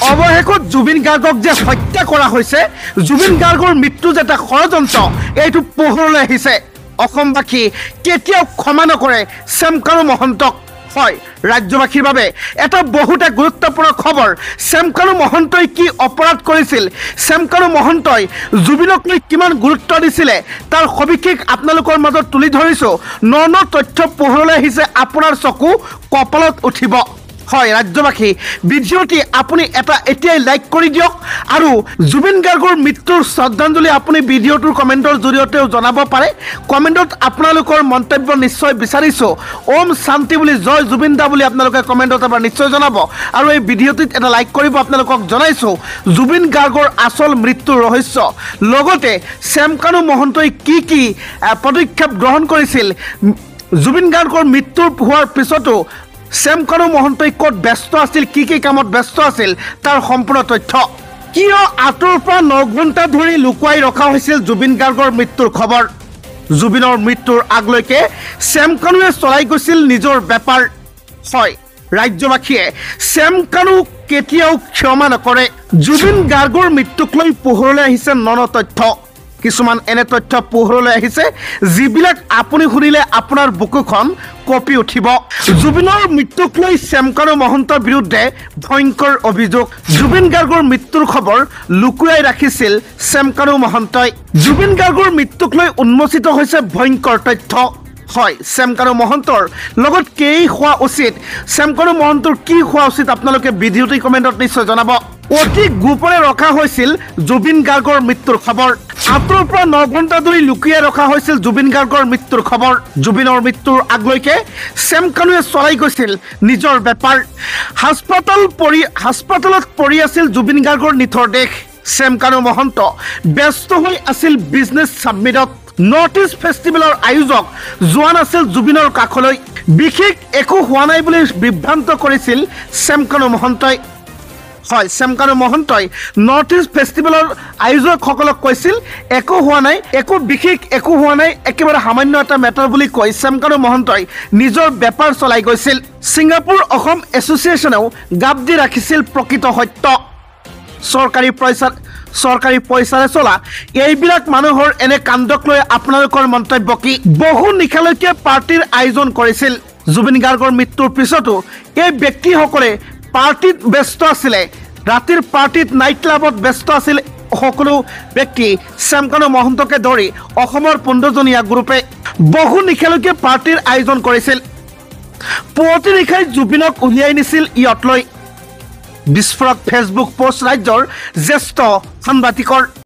অৱশেষত জুবিন গাৰ্গক যে হত্যা কৰা হৈছে, জুবিন গাৰ্গৰ মৃত্যু যে এটা ষড়যন্ত্ৰ, এইটো পোহৰলৈ আহিছে। অসমবাসী কেতিয়াও ক্ষমা নকৰে শ্যামকানু মহন্তক। হয়, ৰাজ্যবাসীৰ বাবে এটা বহুতে গুৰুত্বপূৰ্ণ খবৰ। শ্যামকানু মহন্তই কি অপৰাধ কৰিছিল, শ্যামকানু মহন্তই জুবিনক লৈ কিমান গুৰুত্ব দিছিলে, তাৰ সবিশেষ আপোনালোকৰ মাজত তুলি ধৰিছোঁ। ন তথ্য পোহৰলৈ আহিছে, আপোনাৰ চকু কপালত উঠিব। হয় ৰাজ্যবাসী, ভিডিঅ'টি আপুনি এতিয়াই লাইক কৰি দিয়ক আৰু জুবিন গাৰ্গৰ মৃত্যুৰ শ্ৰদ্ধাঞ্জলি আপুনি ভিডিঅ'টোৰ কমেণ্টৰ জৰিয়তেও জনাব পাৰে। কমেণ্টত আপোনালোকৰ মন্তব্য নিশ্চয় বিচাৰিছোঁ। ওম শান্তি বুলি, জয় জুবিন দা বুলি আপোনালোকে কমেণ্টত এবাৰ নিশ্চয় জনাব আৰু এই ভিডিঅ'টিত এটা লাইক কৰিব। আপোনালোকক জনাইছোঁ জুবিন গাৰ্গৰ আচল মৃত্যুৰ ৰহস্য, লগতে শ্যামকানু মহন্তই কি পদক্ষেপ গ্ৰহণ কৰিছিল, জুবিন গাৰ্গৰ মৃত্যুৰ হোৱাৰ পিছতো শ্যামকানু মহন্তই ক'ত ব্যস্ত আছিল, কি কামত ব্যস্ত আছিল, তাৰ সম্পূৰ্ণ তথ্য। কিয় আঁতৰৰ পৰা 9 ঘণ্টা ধৰি লুকুৱাই ৰখা হৈছিল জুবিন গাৰ্গৰ মৃত্যুৰ খবৰ? জুবিনৰ মৃত্যুৰ আগলৈকে শ্যামকানুৱে চলাই গৈছিল নিজৰ বেপাৰ। হয় ৰাজ্যবাসীয়ে শ্যামকানুক কেতিয়াও ক্ষমা নকৰে। জুবিন গাৰ্গৰ মৃত্যুক লৈ পোহৰলৈ আহিছে ন তথ্য। কিছুমান এনে তথ্য পোহৰলৈ আহিছে যিবিলাক আপুনি শুনিলে আপোনাৰ বুকুখন কঁপি উঠিব। জুবিনৰ মৃত্যুক লৈ শ্যামকানু মহন্তৰ বিৰুদ্ধে ভয়ংকৰ অভিযোগ। জুবিন গাৰ্গৰ মৃত্যুৰ খবৰ লুকুৱাই ৰাখিছিল শ্যামকানু মহন্তই। জুবিন গাৰ্গৰ মৃত্যুক লৈ উন্মোচিত হৈছে ভয়ংকৰ তথ্য। হয়, শ্যামকানু মহন্তৰ লগত কি হোৱা উচিত, শ্যামকানু মহন্তৰ কি হোৱা উচিত, আপোনালোকে ভিডিঅ'টি কমেণ্টত নিশ্চয় জনাব। অতি গোপনে ৰখা হৈছিল জুবিন গাৰ্গৰ মৃত্যুৰ খবৰ। আঁতৰৰ পৰা 9 ঘণ্টা ধৰি লুকিয়াই ৰখা হৈছিল জুবিন গাৰ্গৰ মৃত্যুৰ খবৰ। জুবিনৰ মৃত্যুৰ আগলৈকে শ্যামকানুৱে চলাই গৈছিল নিজৰ বেপাৰ। হাস্পাতালত পৰি আছিল জুবিন গাৰ্গৰ নিথৰ দেহ। শ্যামকানু মহন্ত ব্যস্ত হৈ আছিল বিজনেছ ছাবমিটত। নৰ্থ ইষ্ট ফেষ্টিভেলৰ আয়োজক যোৱা নাছিল জুবিনৰ কাষলৈ। বিশেষ একো হোৱা নাই বুলি বিভ্ৰান্ত কৰিছিল শ্যামকানু মহন্তই। হয়, শ্যামকানু মহন্তই নৰ্থ ইষ্ট ফেষ্টিভেলৰ আয়োজকসকলক কৈছিল একো হোৱা নাই, বিশেষ একো হোৱা নাই, একেবাৰে সামান্য এটা মেটাৰ বুলি কৈ শ্যামকানু মহন্তই নিজৰ বেপাৰ চলাই গৈছিল। ছিংগাপুৰ অসম এছ'চিয়েশ্যনেও গাপ দি ৰাখিছিল প্ৰকৃত সত্য। চৰকাৰী পইচাৰে চলা এইবিলাক মানুহৰ এনে কাণ্ডক লৈ আপোনালোকৰ মন্তব্য কি? বহু নিশালৈকে পাৰ্টিৰ আয়োজন কৰিছিল। জুবিন গাৰ্গৰ মৃত্যুৰ পিছতো এই ব্যক্তিসকলে পাৰ্টিত ব্যস্ত আছিলে, ৰাতিৰ পাৰ্টিত নাইট ক্লাবত ব্যস্ত আছিল সকলো ব্যক্তি। শ্যামকানু মহন্তকে ধৰি অসমৰ 15জনীয়া গ্ৰুপে বহু নিশালৈকে পাৰ্টিৰ আয়োজন কৰিছিল। পুৱতি নিশাই জুবিনক উলিয়াই নিছিল ইয়াত লৈ। বিস্ফোৰক ফেচবুক পোষ্ট ৰাজ্যৰ জ্যেষ্ঠ সাংবাদিকৰ।